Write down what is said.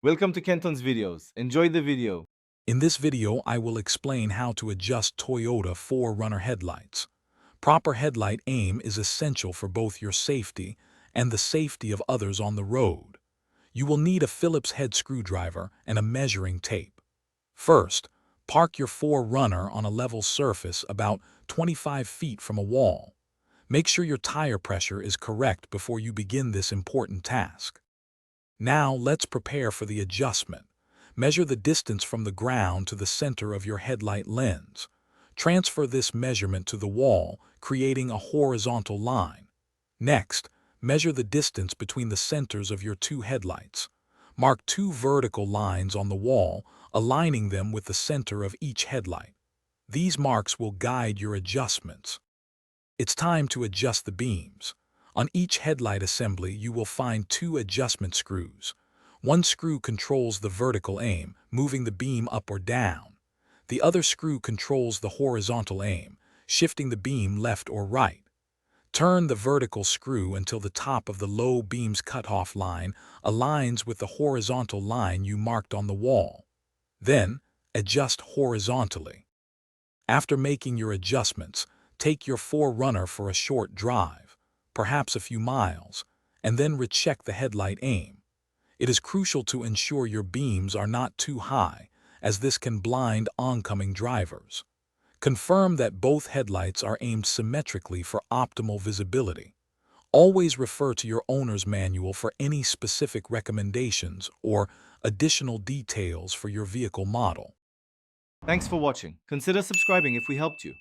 Welcome to Kenton's videos. Enjoy the video. In this video, I will explain how to adjust Toyota 4Runner headlights. Proper headlight aim is essential for both your safety and the safety of others on the road. You will need a Phillips head screwdriver and a measuring tape. First, park your 4Runner on a level surface about 25 feet from a wall. Make sure your tire pressure is correct before you begin this important task. Now let's prepare for the adjustment. Measure the distance from the ground to the center of your headlight lens. Transfer this measurement to the wall, creating a horizontal line. Next, measure the distance between the centers of your two headlights. Mark two vertical lines on the wall, aligning them with the center of each headlight. These marks will guide your adjustments. It's time to adjust the beams. On each headlight assembly, you will find two adjustment screws. One screw controls the vertical aim, moving the beam up or down. The other screw controls the horizontal aim, shifting the beam left or right. Turn the vertical screw until the top of the low beam's cutoff line aligns with the horizontal line you marked on the wall. Then, adjust horizontally. After making your adjustments, take your 4Runner for a short drive, perhaps a few miles, and then recheck the headlight aim. It is crucial to ensure your beams are not too high, as this can blind oncoming drivers. Confirm that both headlights are aimed symmetrically for optimal visibility. Always refer to your owner's manual for any specific recommendations or additional details for your vehicle model. Thanks for watching. Consider subscribing if we helped you.